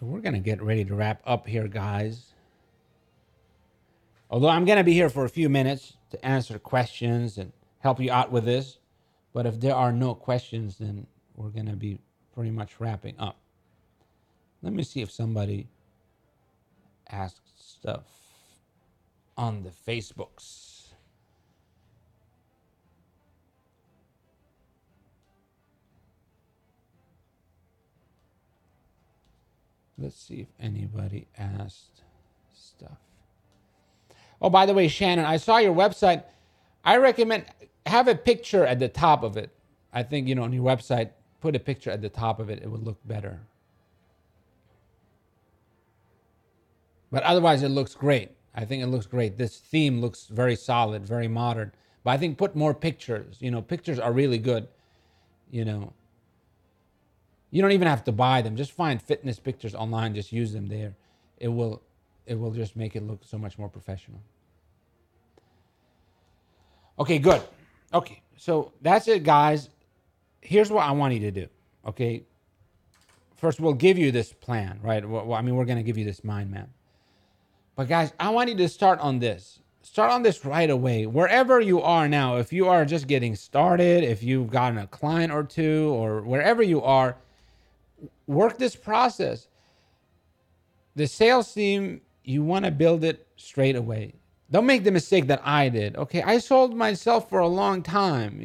A: we're going to get ready to wrap up here, guys. Although I'm going to be here for a few minutes to answer questions and help you out with this. But if there are no questions, then we're going to be pretty much wrapping up. Let me see if somebody asked stuff on the Facebooks. Let's see if anybody asked stuff. Oh, by the way, Shannon, I saw your website. I recommend have a picture at the top of it. I think, on your website, put a picture at the top of it. It would look better. But otherwise, it looks great. I think it looks great. This theme looks very solid, very modern. But I think put more pictures. Pictures are really good. You don't even have to buy them. Just find fitness pictures online. Just use them there. It will just make it look so much more professional. Okay, good. Okay, so that's it, guys. Here's what I want you to do. Okay, first we'll give you this plan, right? We're going to give you this mind map. But guys, I want you to start on this. Start on this right away. Wherever you are now, if you are just getting started, if you've gotten a client or two, or wherever you are, work this process. The sales team, you want to build it straight away. Don't make the mistake that I did. Okay, I sold myself for a long time.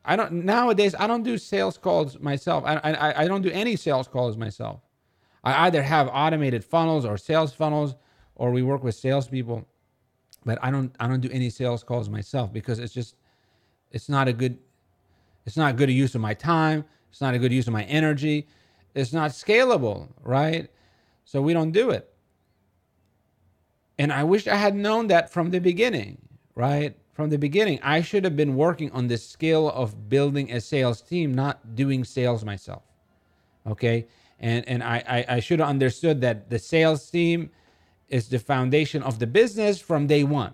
A: I don't nowadays. I don't do sales calls myself. I don't do any sales calls myself. I either have automated funnels or sales funnels, or we work with salespeople. But I don't do any sales calls myself because it's not a good it's not a good use of my time. It's not a good use of my energy. It's not scalable, right? So we don't do it. And I wish I had known that from the beginning, right? From the beginning, I should have been working on the skill of building a sales team, not doing sales myself. Okay. And I should have understood that the sales team is the foundation of the business from day one.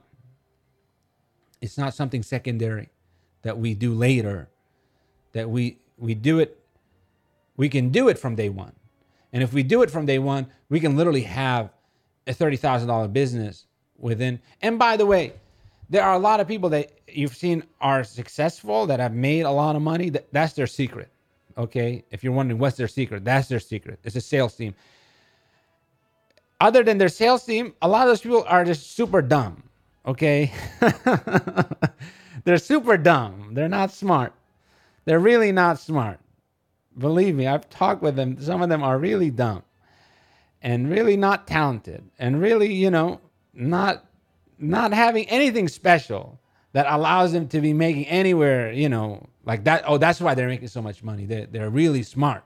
A: It's not something secondary that we do later, that we do it, we can do it from day one. And if we do it from day one, we can literally have a $30,000 business within. And by the way, there are a lot of people that you've seen are successful, that have made a lot of money. That's their secret. Okay. If you're wondering what's their secret, that's their secret. It's a sales team. Other than their sales team, a lot of those people are just super dumb. Okay. They're super dumb. They're not smart. They're really not smart. Believe me, I've talked with them. Some of them are really dumb and really not talented and really, not having anything special that allows them to be making anywhere, like that. Oh, that's why they're making so much money. They're really smart.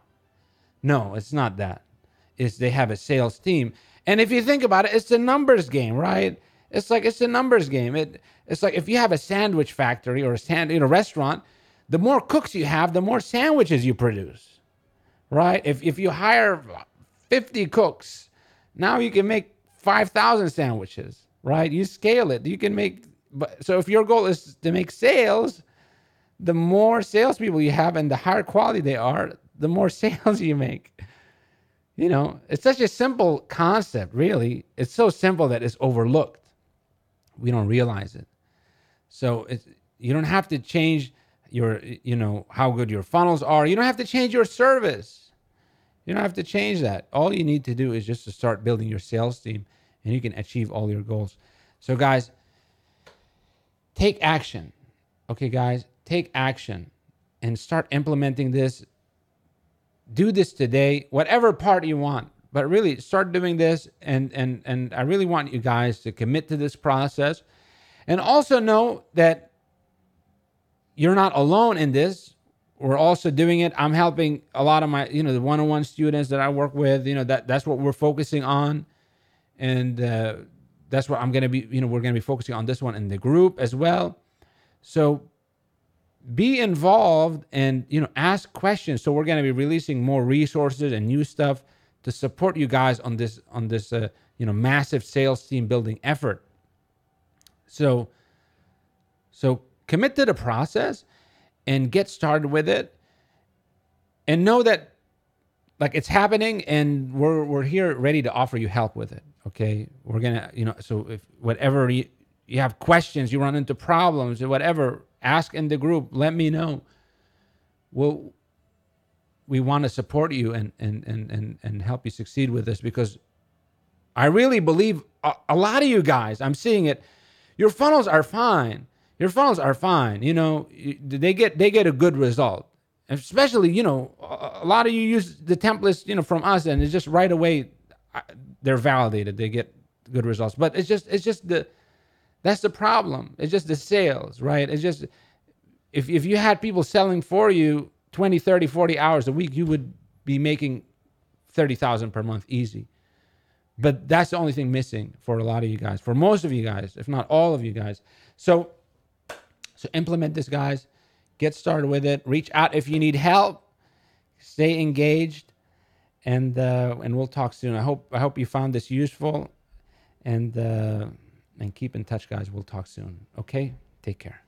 A: No, it's not that. It's they have a sales team. And if you think about it, it's a numbers game, right? It's a numbers game. It's like if you have a sandwich factory or a restaurant, the more cooks you have, the more sandwiches you produce, right? If you hire 50 cooks, now you can make 5,000 sandwiches, right? You scale it. You can make, so if your goal is to make sales, the more salespeople you have and the higher quality they are, the more sales you make. It's such a simple concept, really. It's so simple that it's overlooked. We don't realize it. So you don't have to change your, how good your funnels are. You don't have to change your service. You don't have to change that. All you need to do is just to start building your sales team, and you can achieve all your goals. So guys, take action. Okay, guys, take action and start implementing this. Do this today, whatever part you want, but really start doing this. And I really want you guys to commit to this process, and also know that you're not alone in this. We're also doing it. I'm helping a lot of my, the one-on-one students that I work with, that's what we're focusing on. And that's what I'm going to be, we're going to be focusing on this one in the group as well. So be involved and, ask questions. So we're going to be releasing more resources and new stuff to support you guys on this, massive sales team building effort. So commit to the process and get started with it, and know that it's happening, and we're here ready to offer you help with it. Okay. We're going to, so if whatever you have questions, you run into problems or whatever, ask in the group, let me know. We want to support you and help you succeed with this, because I really believe a lot of you guys, I'm seeing it. Your funnels are fine. They get a good result. Especially, a lot of you use the templates, from us, and it's just right away they're validated. They get good results. But it's just that's the problem. It's just the sales, right? It's just if you had people selling for you 20, 30, 40 hours a week, you would be making 30,000 per month easy. But that's the only thing missing for a lot of you guys, for most of you guys, if not all of you guys. So implement this, guys. Get started with it. Reach out if you need help. Stay engaged, and we'll talk soon. I hope you found this useful, and keep in touch, guys. We'll talk soon. Okay? Take care.